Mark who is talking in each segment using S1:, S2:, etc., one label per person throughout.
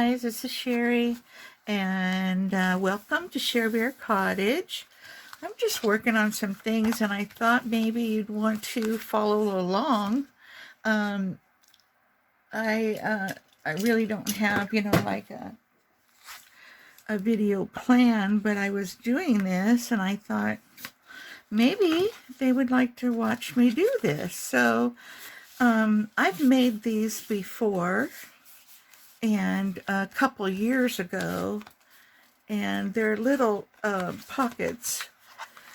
S1: guys, this is Sherry, and welcome to Share Bear Cottage. I'm just working on some things, and I thought maybe you'd want to follow along. Um, I really don't have, like a video plan, but I was doing this, and I thought maybe they would like to watch me do this. So I've made these before, and a couple years ago, and they're little pockets.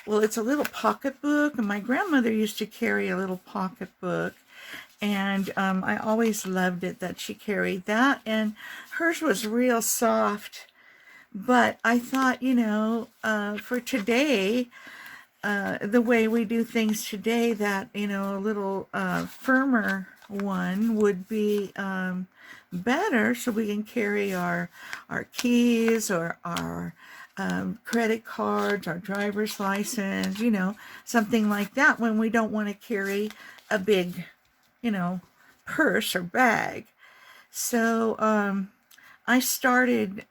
S1: Well, it's a little pocketbook, and my grandmother used to carry a little pocketbook, and I always loved it that she carried that, and hers was real soft. But I thought, for today, the way we do things today, that, a little firmer one would be better, so we can carry our keys or our credit cards, our driver's license, something like that, when we don't want to carry a big, purse or bag. So I started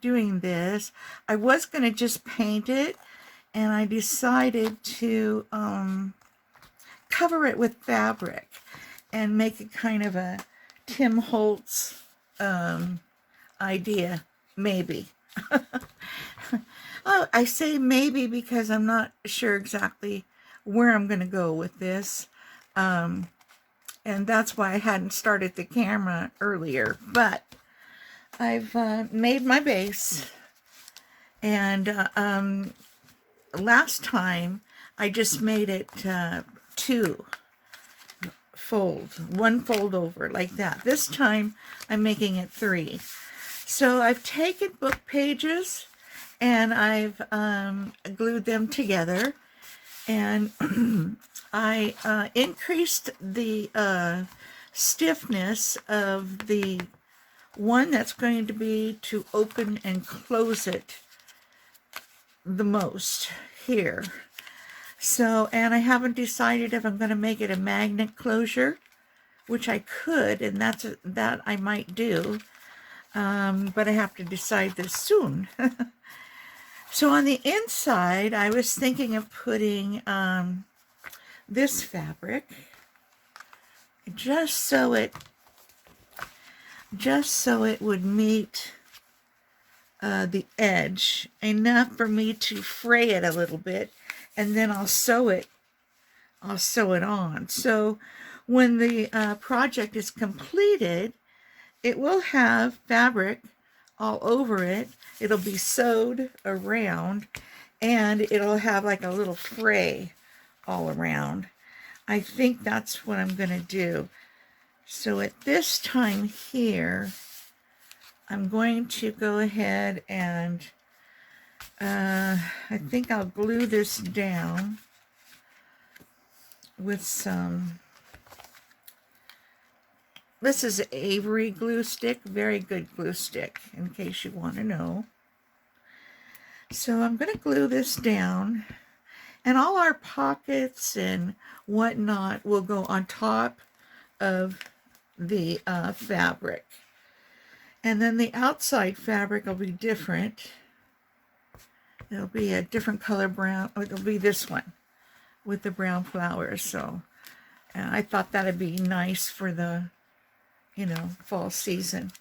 S1: doing this. I was going to just paint it, and I decided to cover it with fabric and make it kind of a Tim Holtz idea, maybe. Oh, I say maybe because I'm not sure exactly where I'm going to go with this. And that's why I hadn't started the camera earlier. But I've made my base. And last time I just made it one fold over like that. This time I'm making it 3. So I've taken book pages and I've glued them together, and I increased the stiffness of the one that's going to be to open and close it the most here. So, and I haven't decided if I'm going to make it a magnet closure, which I could, and that I might do, but I have to decide this soon. So on the inside, I was thinking of putting this fabric, just so it would meet the edge enough for me to fray it a little bit, and then I'll sew it on. So when the project is completed, it will have fabric all over it. It'll be sewed around, and it'll have like a little fray all around. I think that's what I'm going to do. So at this time here, I'm going to go ahead and I think I'll glue this down with some, this is Avery glue stick, very good glue stick, in case you want to know. So I'm going to glue this down, and all our pockets and whatnot will go on top of the fabric. And then the outside fabric will be different. It'll be a different color brown. It'll be this one with the brown flowers. So I thought that'd be nice for the, fall season.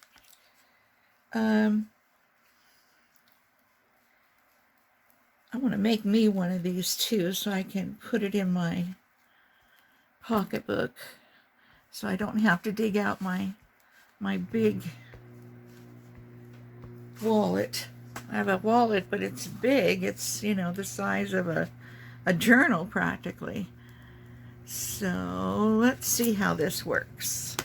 S1: I want to make me one of these too, so I can put it in my pocketbook, so I don't have to dig out my big wallet. I have a wallet, but it's big. It's, the size of a journal practically. So let's see how this works.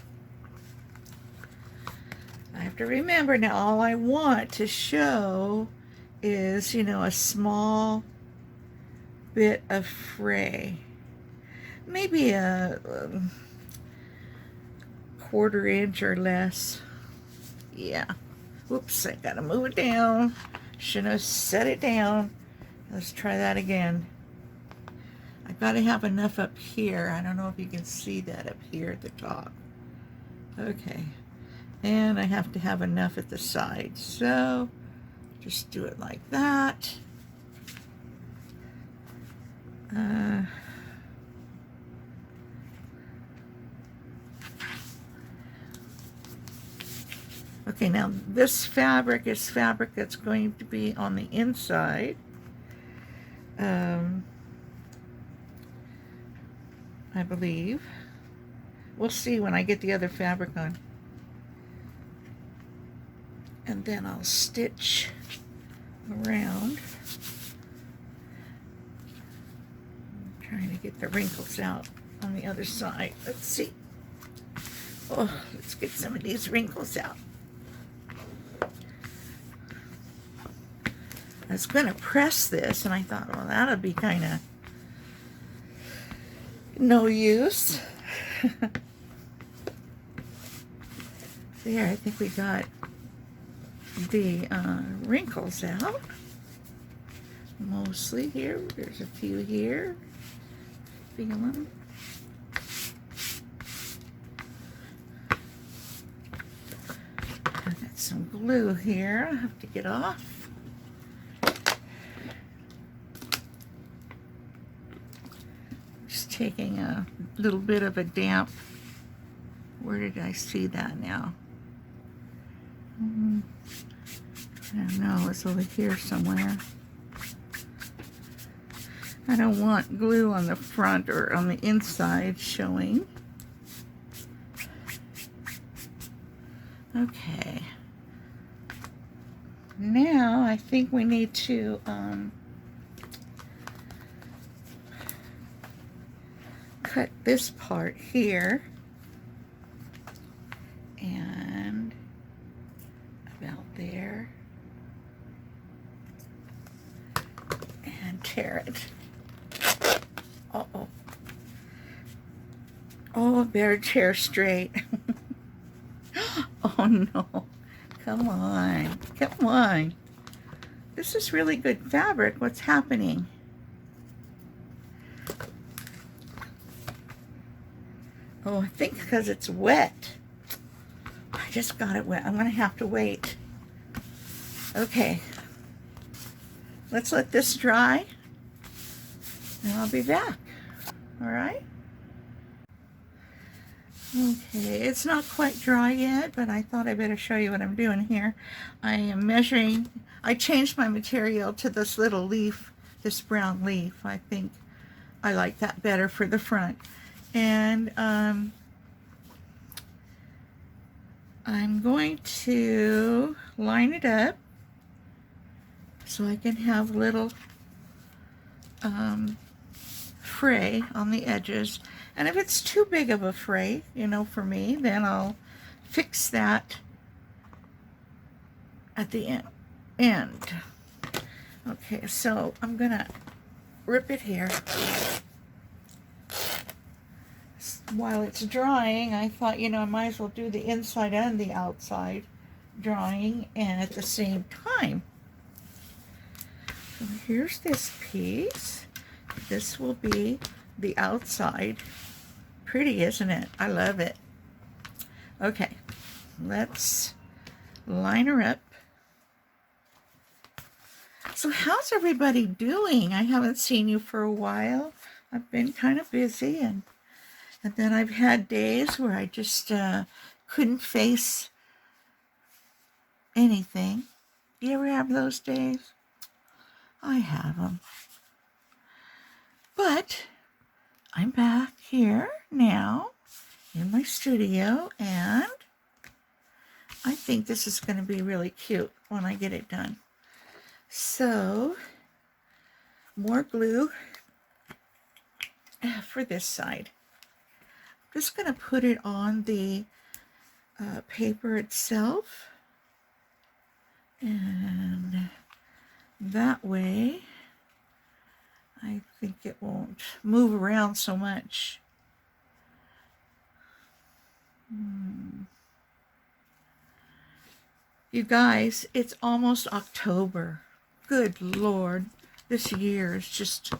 S1: I have to remember now, all I want to show is, a small bit of fray. Maybe a 1/4 inch or less. Yeah. Whoops, I gotta move it down. Shouldn't have set it down. Let's try that again. I gotta have enough up here. I don't know if you can see that up here at the top. Okay. And I have to have enough at the side, so just do it like that. Okay, now this fabric is fabric that's going to be on the inside. I believe. We'll see when I get the other fabric on. And then I'll stitch around. I'm trying to get the wrinkles out on the other side. Let's see. Oh, let's get some of these wrinkles out. I was going to press this, and I thought, well, that'll be kind of no use. There, I think we got the wrinkles out. Mostly here. There's a few here. Feel them. I got some glue here I have to get off. Just taking a little bit of a damp. Where did I see that now? I don't know, it's over here somewhere. I don't want glue on the front or on the inside showing. Okay. Now I think we need to cut this part here and about there and tear it. Uh-oh. Oh, better tear straight. Oh no. Come on. Come on. This is really good fabric. What's happening? Oh, I think because it's wet. I just got it wet. I'm going to have to wait. Okay. Let's let this dry. And I'll be back. All right? Okay, it's not quite dry yet, but I thought I better show you what I'm doing here. I am measuring. I changed my material to this little leaf, this brown leaf. I think I like that better for the front. And I'm going to line it up so I can have little fray on the edges. And if it's too big of a fray, you know, for me, then I'll fix that at the end. Okay, so I'm gonna rip it here. While it's drying, I thought, you know, I might as well do the inside and the outside drying and at the same time. So here's this piece. This will be the outside. Pretty, isn't it? I love it. Okay, let's line her up. So how's everybody doing? I haven't seen you for a while. I've been kind of busy, and then I've had days where I just couldn't face anything. You ever have those days? I have them. But I'm back here now in my studio, and I think this is going to be really cute when I get it done. So, more glue for this side. I'm just going to put it on the paper itself, and that way I think it won't move around so much. You guys, it's almost October. Good Lord, this year is just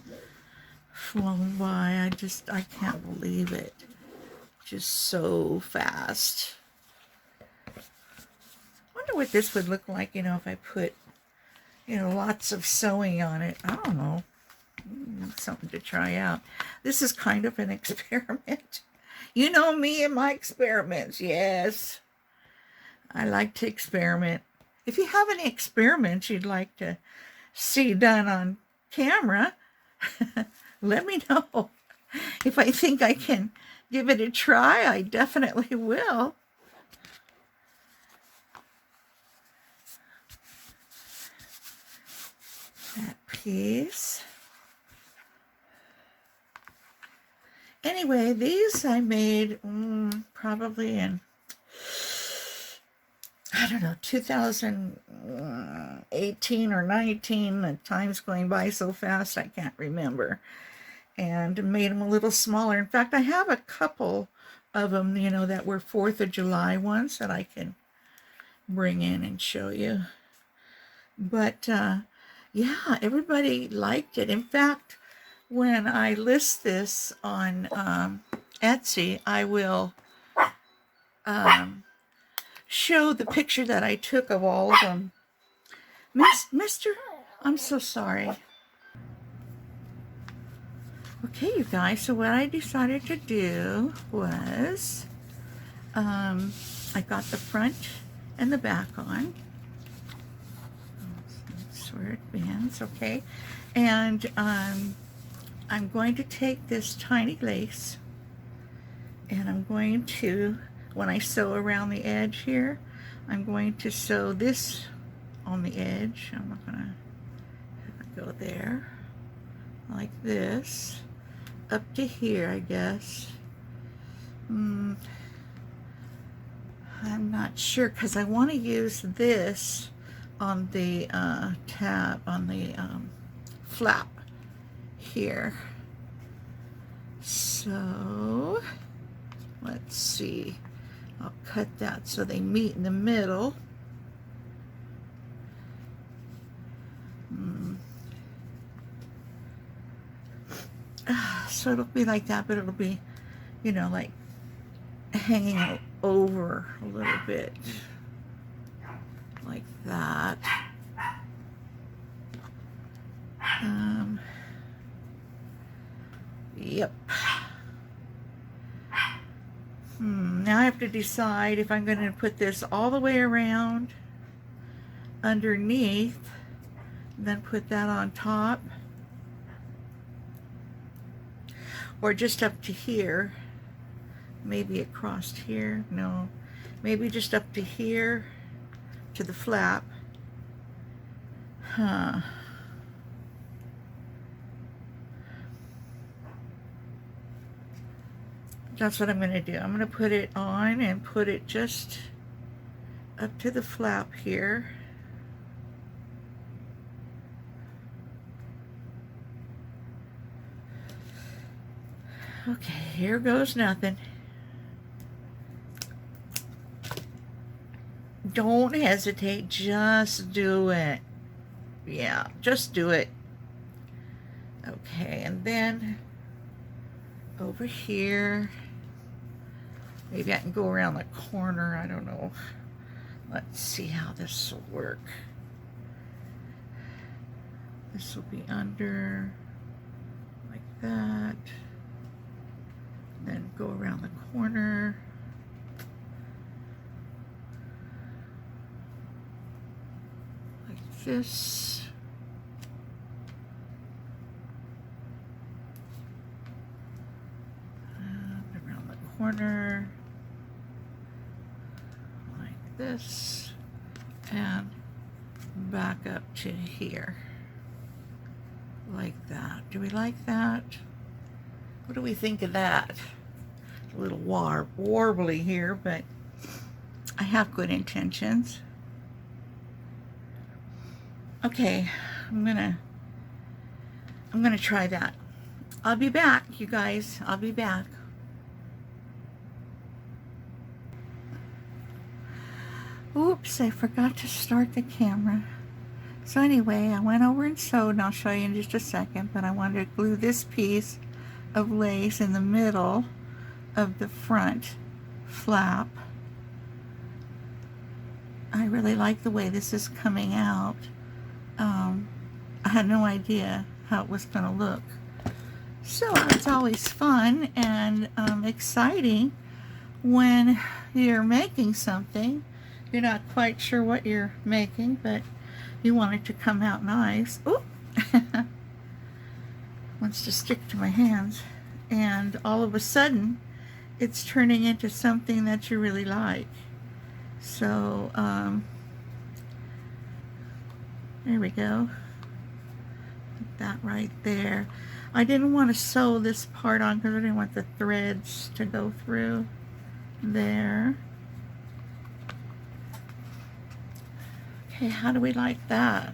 S1: flown by. I can't believe it. Just so fast. wonder what this would look like, you know, if I put, you know, lots of sewing on it. I don't know. Something to try out. This is kind of an experiment. You know me and my experiments. Yes, I like to experiment. If you have any experiments you'd like to see done on camera, let me know. If I think I can give it a try, I definitely will. That piece. Anyway, these I made probably in, I don't know, 2018 or 19. The time's going by so fast I can't remember. And made them a little smaller. In fact, I have a couple of them, you know, that were 4th of July ones that I can bring in and show you. But yeah, everybody liked it. In fact, when I list this on Etsy, I will show the picture that I took of all of them. Mister, I'm so sorry. Okay, you guys, so what I decided to do was I got the front and the back on. Sword bands, okay. And I'm going to take this tiny lace and I'm going to, when I sew around the edge here, I'm going to sew this on the edge. I'm not gonna go there, like this, up to here, I guess. I'm not sure because I want to use this on the tab, on the flap here. So let's see, I'll cut that so they meet in the middle. So it'll be like that, but it'll be, you know, like hanging over a little bit, like that. Yep. Now I have to decide if I'm going to put this all the way around underneath, then put that on top, or just up to here. Maybe it crossed here. No, maybe just up to here to the flap. That's what I'm going to do. I'm going to put it on and put it just up to the flap here. Okay, here goes nothing. Don't hesitate, just do it. Yeah, just do it. Okay, and then over here, maybe I can go around the corner, I don't know. Let's see how this will work. This will be under, like that. Then go around the corner. Like this. Around the corner. Like this. And back up to here. Like that. Do we like that? What do we think of that? A little warbly here, but I have good intentions. Okay, I'm gonna try that. I'll be back, you guys. I'll be back. Oops, I forgot to start the camera. So anyway, I went over and sewed, and I'll show you in just a second, but I wanted to glue this piece of lace in the middle of the front flap. I really like the way this is coming out. I had no idea how it was going to look. So it's always fun and exciting when you're making something. You're not quite sure what you're making, but you want it to come out nice. Oop! Wants to stick to my hands. And all of a sudden, it's turning into something that you really like. So, there we go. Put that right there. I didn't want to sew this part on because I didn't want the threads to go through there. Okay, how do we like that?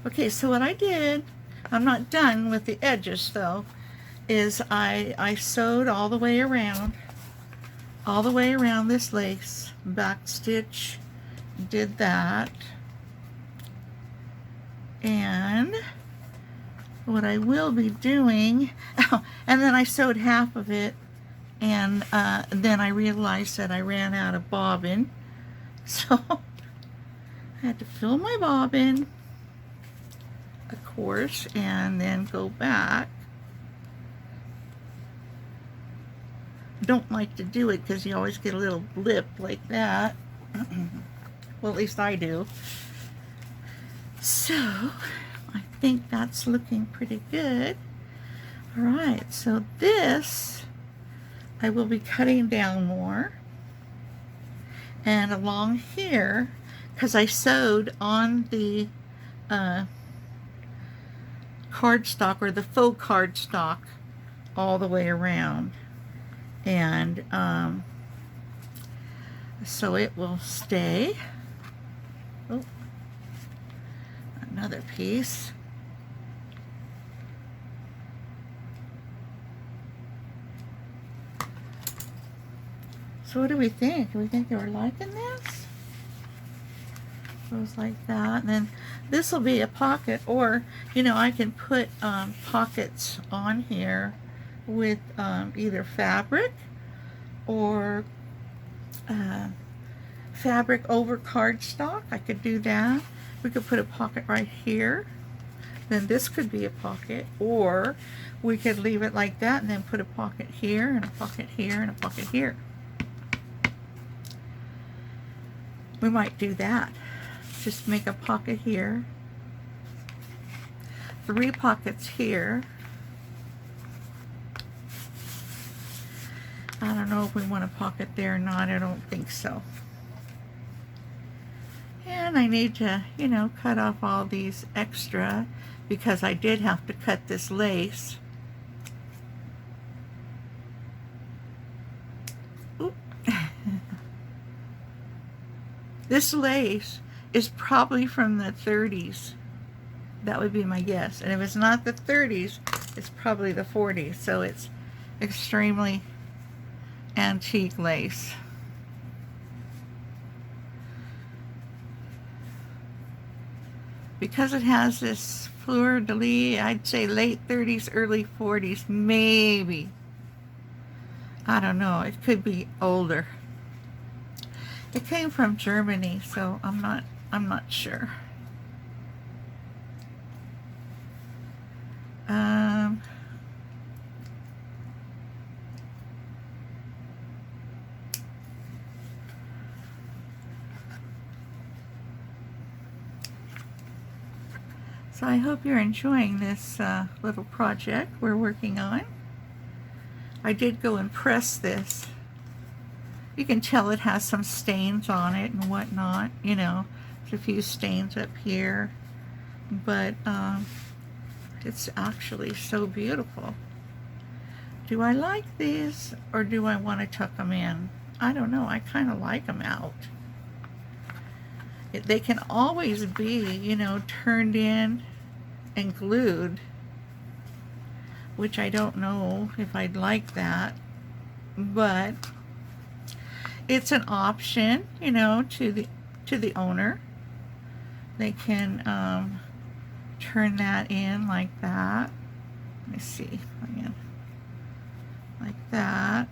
S1: Okay, so what I did, I'm not done with the edges though, is I sewed all the way around this lace, back stitch, did that. And what I will be doing, oh, and then I sewed half of it, and then I realized that I ran out of bobbin, so I had to fill my bobbin, of course, and then go back. Don't like to do it because you always get a little blip like that. Well, at least I do. So I think that's looking pretty good. All right, so this I will be cutting down more, and along here, because I sewed on the cardstock, or the faux cardstock, all the way around, and so it will stay. Oh, another piece. So what do we think? Do we think they were liking this? Goes like that, and then this will be a pocket, or you know, I can put pockets on here with either fabric or fabric over cardstock. I could do that. We could put a pocket right here, then this could be a pocket, or we could leave it like that and then put a pocket here and a pocket here and a pocket here. We might do that. Just make a pocket here, 3 pockets here. I don't know if we want a pocket there or not. I don't think so. And I need to, you know, cut off all these extra because I did have to cut this lace. Oop. This lace is probably from the 30s. That would be my guess. And if it's not the 30s, it's probably the 40s. So it's extremely antique lace. Because it has this fleur-de-lis, I'd say late 30s, early 40s, maybe. I don't know, it could be older. It came from Germany, so I'm not sure. So I hope you're enjoying this little project we're working on. I did go and press this. You can tell it has some stains on it and whatnot, you know, there's a few stains up here, but it's actually so beautiful. Do I like these, or do I want to tuck them in? I don't know, I kind of like them out. They can always be, you know, turned in and glued, which I don't know if I'd like that, but it's an option, you know, to the owner. They can turn that in like that. Let me see, again, like that.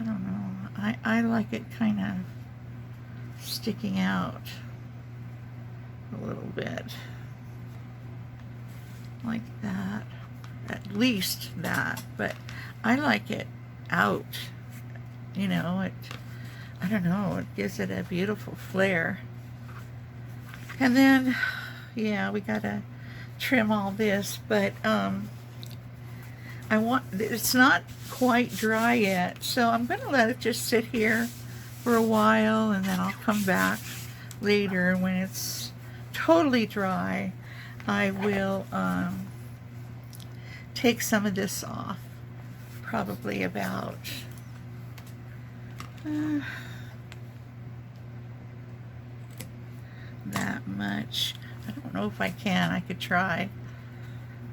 S1: I don't know. I like it kind of sticking out a little bit. Like that. At least that. But I like it out. You know, I don't know, it gives it a beautiful flare. And then, yeah, we gotta trim all this, but it's not quite dry yet, so I'm gonna let it just sit here for a while, and then I'll come back later when it's totally dry. I will take some of this off, probably about that much. I don't know if I can. I could try.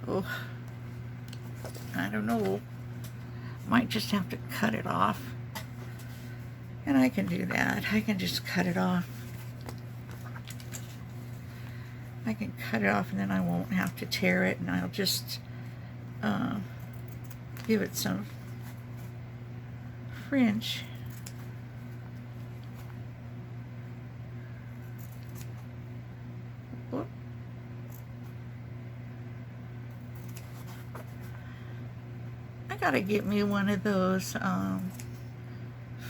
S1: Oh, I don't know. Might just have to cut it off. And I can do that. I can just cut it off. I can cut it off and then I won't have to tear it, and I'll just give it some fringe. Whoop. I gotta get me one of those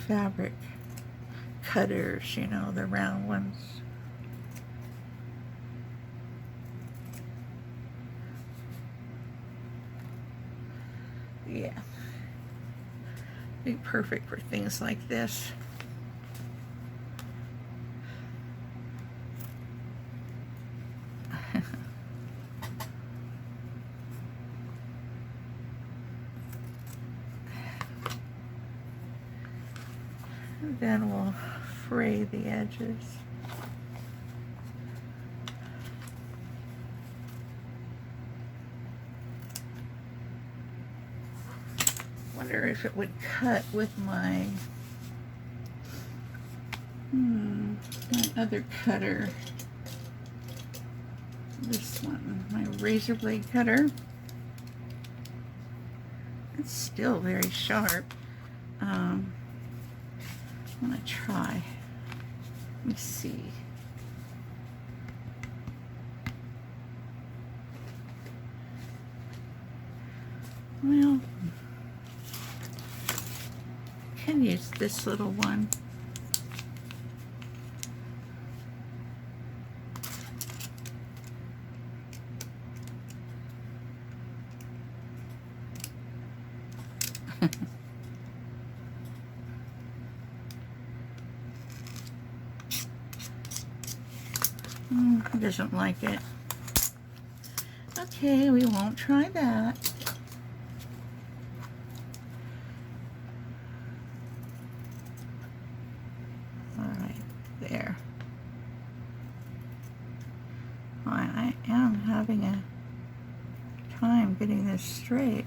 S1: fabric cutters, you know, the round ones. Yeah, be perfect for things like this. And then we'll fray the edges. Wonder if it would cut with my other cutter. This one, my razor blade cutter. It's still very sharp. I'm gonna try. Let me see. Well, can use this little one. He doesn't like it. Okay, we won't try that. There. I am having a time getting this straight.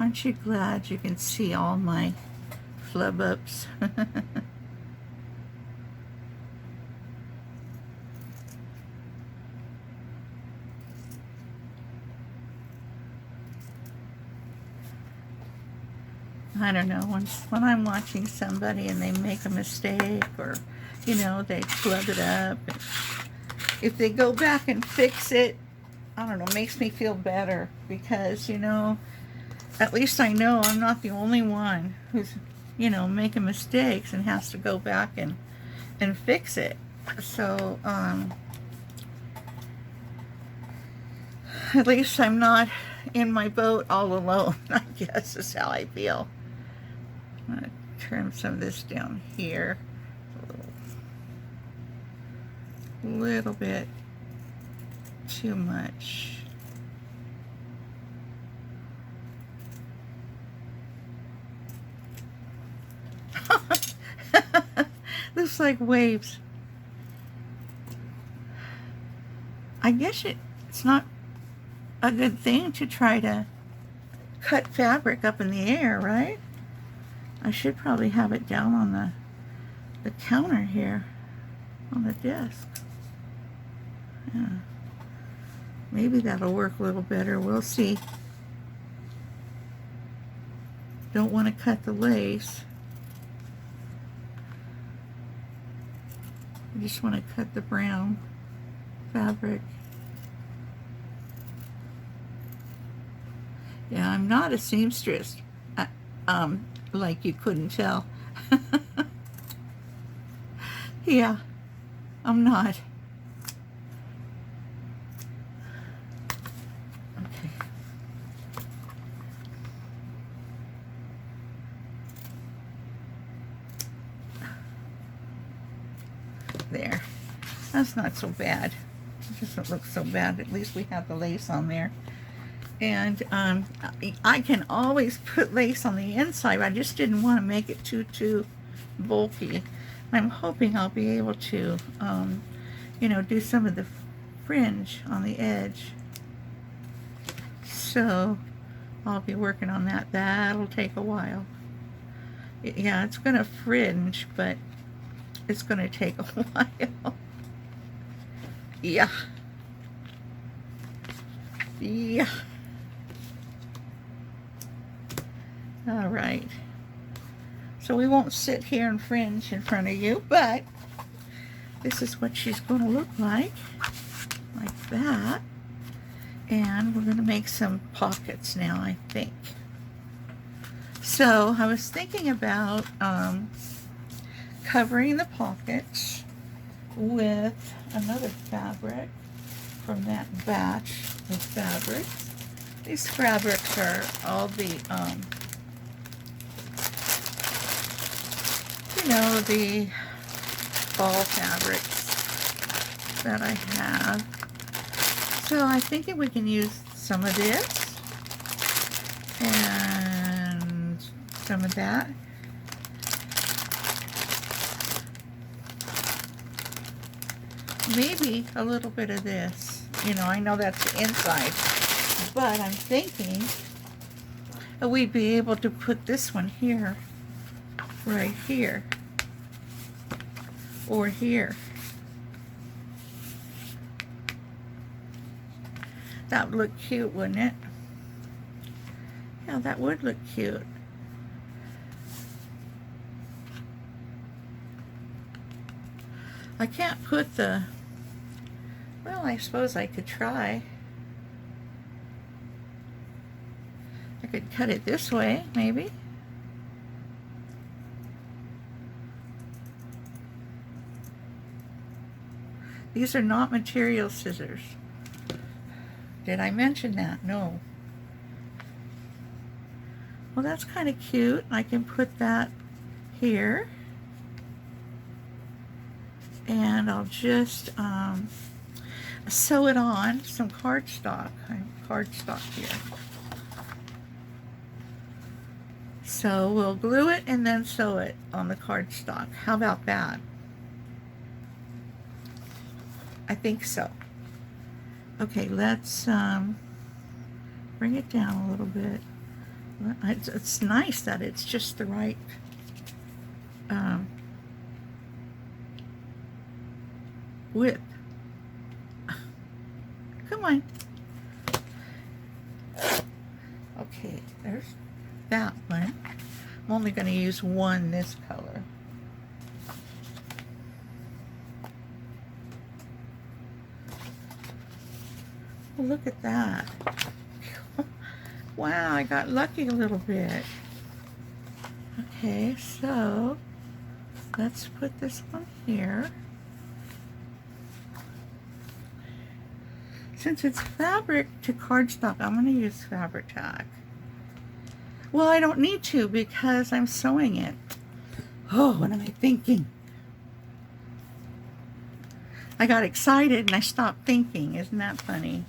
S1: Aren't you glad you can see all my flub ups? I don't know, when I'm watching somebody and they make a mistake, or, you know, they flub it up, if they go back and fix it, I don't know, it makes me feel better, because, you know, at least I know I'm not the only one who's, you know, making mistakes and has to go back and fix it. So, at least I'm not in my boat all alone, I guess is how I feel. I'm going to trim some of this down here. A little bit too much. Looks like waves. I guess it's not a good thing to try to cut fabric up in the air, right? I should probably have it down on the counter here, on the desk. Yeah. Maybe that'll work a little better. We'll see. Don't want to cut the lace. I just want to cut the brown fabric. Yeah, I'm not a seamstress, like you couldn't tell. Yeah, I'm not. Okay. There. That's not so bad. It doesn't look so bad. At least we have the lace on there. And I can always put lace on the inside. I just didn't want to make it too bulky. I'm hoping I'll be able to, you know, do some of the fringe on the edge. So I'll be working on that. That'll take a while. Yeah, it's going to fringe, but it's going to take a while. Yeah. Yeah. All right. So we won't sit here and fringe in front of you, but this is what she's going to look like that. And we're going to make some pockets now, I think. So I was thinking about covering the pockets with another fabric from that batch of fabrics. These fabrics are all the, you know, the fall fabrics that I have. So I think that we can use some of this and some of that. Maybe a little bit of this. You know, I know that's the inside, but I'm thinking that we'd be able to put this one here, right here, or here. That would look cute, wouldn't it? Yeah, that would look cute. I can't put the, well, I suppose I could try. I could cut it this way, maybe. These are not material scissors. Did I mention that? No. Well, that's kind of cute. I can put that here. And I'll just sew it on some cardstock. I have cardstock here. So we'll glue it and then sew it on the cardstock. How about that? I think so. Okay, let's bring it down a little bit. It's nice that it's just the right width. Come on. Okay, there's that one. I'm only going to use one this color. Well, look at that. Wow, I got lucky a little bit. Okay, so let's put this one here. Since it's fabric to cardstock, I'm going to use fabric tack. Well, I don't need to because I'm sewing it. Oh, what am I thinking? I got excited and I stopped thinking. Isn't that funny?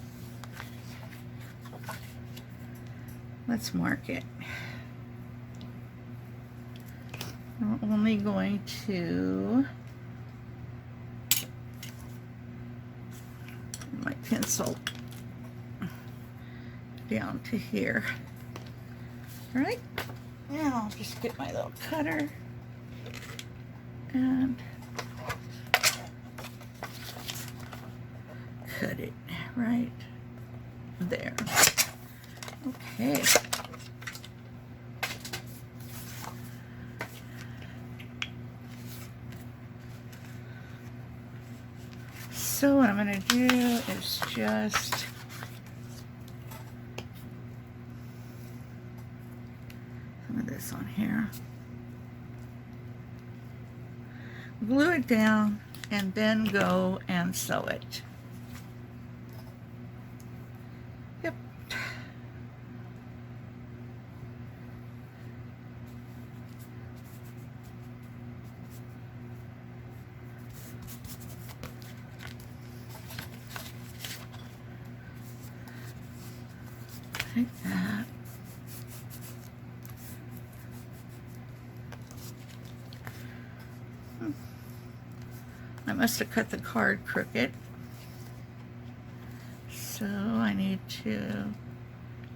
S1: Let's mark it. I'm only going to my pencil down to here. All right, now I'll just get my little cutter and cut it right there. Okay. to do is just some of this on here. Glue it down and then go and sew it. Yep. Like that. I must have cut the card crooked. So I need to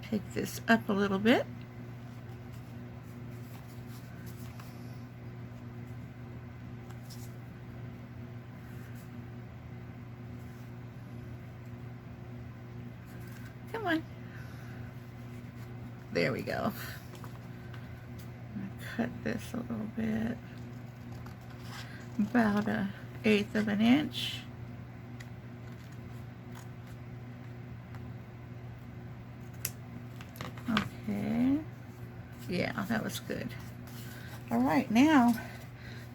S1: take this up a little bit. Come on. There we go. Cut this a little bit. About 1/8 of an inch. Okay. Yeah, that was good. All right, now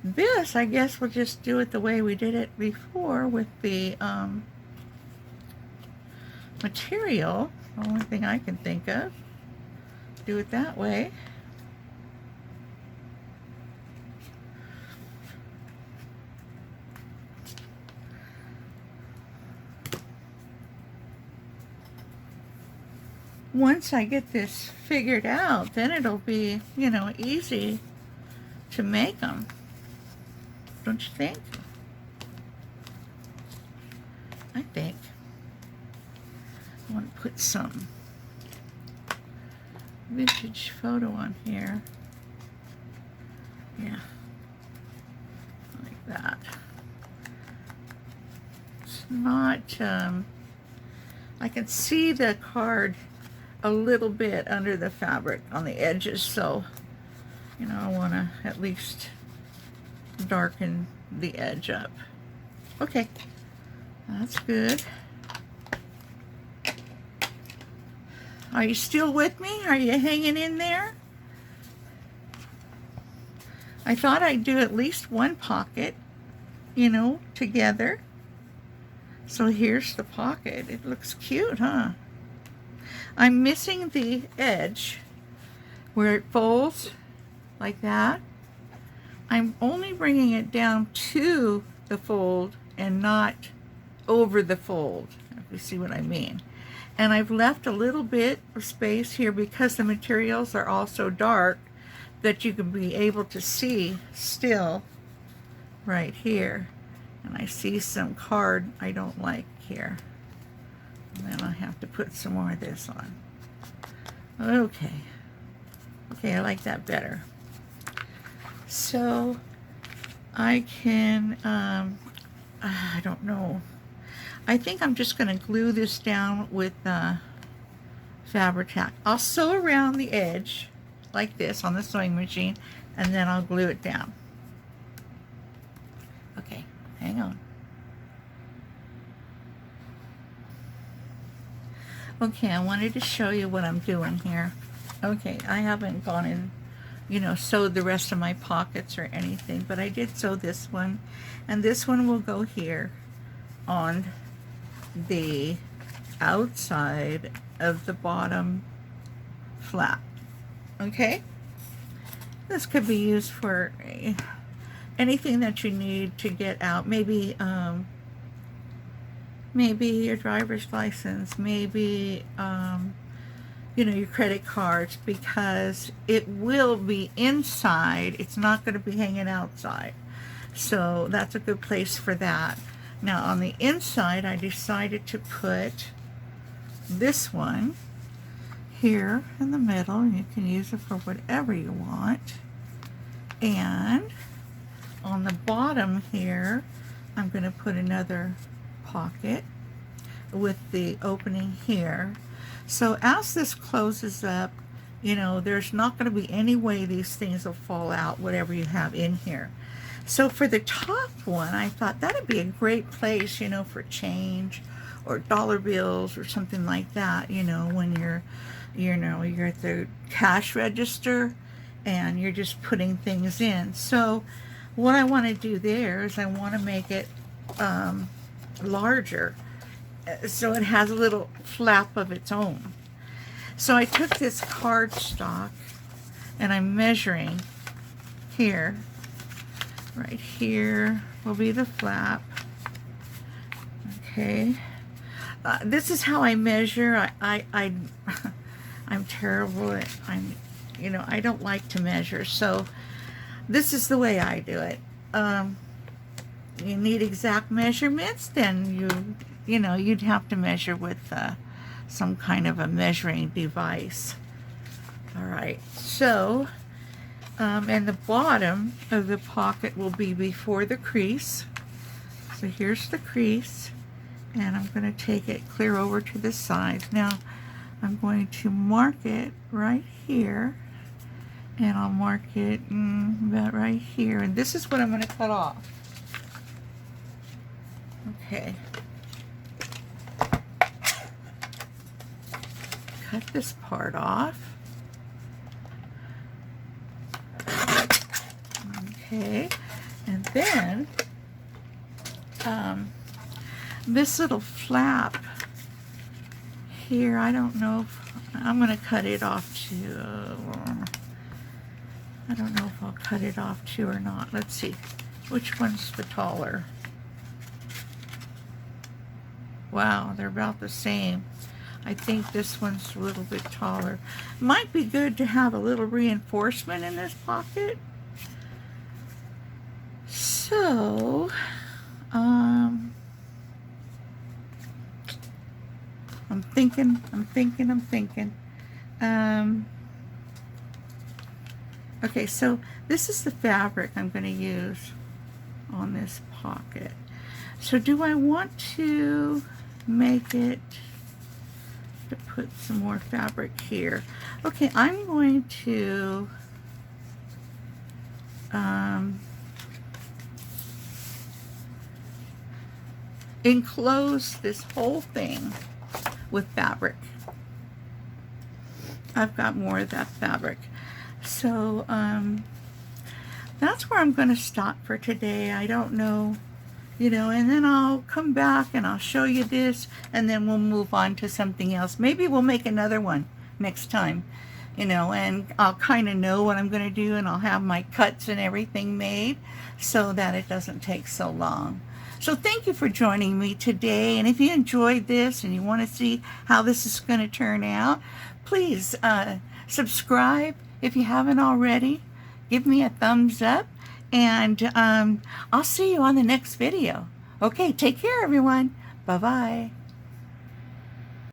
S1: this, I guess we'll just do it the way we did it before with the material. The only thing I can think of. Do it that way. Once I get this figured out, then it'll be, you know, easy to make them. Don't you think? I think. I want to put some vintage photo on here. Yeah. Like that. It's not, I can see the card a little bit under the fabric on the edges, so you know, I want to at least darken the edge up. Okay, that's good. Are you still with me? Are you hanging in there? I thought I'd do at least one pocket, you know, together. So here's the pocket. It looks cute, huh? I'm missing the edge where it folds like that. I'm only bringing it down to the fold and not over the fold, if you see what I mean. And I've left a little bit of space here because the materials are all so dark that you can be able to see still right here. And I see some card I don't like here. And then I have to put some more of this on. Okay. Okay, I like that better. So I can, I don't know. I think I'm just going to glue this down with Fabri-Tac. I'll sew around the edge like this on the sewing machine, and then I'll glue it down. Okay, hang on. Okay, I wanted to show you what I'm doing here. Okay, I haven't gone in, you know, sewed the rest of my pockets or anything, but I did sew this one, and this one will go here on the outside of the bottom flap. Okay, this could be used for anything that you need to get out. Maybe maybe your driver's license, maybe you know, your credit cards, because it will be inside. It's not going to be hanging outside, so that's a good place for that. Now on the inside, I decided to put this one here in the middle. You can use it for whatever you want. And on the bottom here, I'm going to put another pocket with the opening here. So as this closes up, you know, there's not going to be any way these things will fall out, whatever you have in here. So for the top one, I thought that'd be a great place, you know, for change or dollar bills or something like that, you know, when you're at the cash register and you're just putting things in. So what I want to do there is I want to make it larger, so it has a little flap of its own. So I took this cardstock and I'm measuring here. Right here will be the flap. Okay. This is how I measure. I'm terrible at, I don't like to measure. So this is the way I do it. You need exact measurements, then you'd have to measure with some kind of a measuring device. All right, so and the bottom of the pocket will be before the crease. So here's the crease, and I'm going to take it clear over to the side. Now I'm going to mark it right here, and I'll mark it about right here, and this is what I'm going to cut off. Okay. Cut this part off. Okay, and then this little flap here, I don't know if I'm going to cut it off too. I don't know if I'll cut it off too or not. Let's see, which one's the taller? Wow, they're about the same. I think this one's a little bit taller. Might be good to have a little reinforcement in this pocket. So, I'm thinking. Okay, so this is the fabric I'm going to use on this pocket. So do I want to make it, to put some more fabric here? Okay, I'm going to enclose this whole thing with fabric. I've got more of that fabric. So that's where I'm going to stop for today. I don't know, and then I'll come back and I'll show you this, and then we'll move on to something else. Maybe we'll make another one next time, and I'll kind of know what I'm going to do, and I'll have my cuts and everything made so that it doesn't take so long. So thank you for joining me today, and if you enjoyed this and you want to see how this is going to turn out, please subscribe if you haven't already. Give me a thumbs up, and I'll see you on the next video. Okay, take care, everyone. Bye-bye.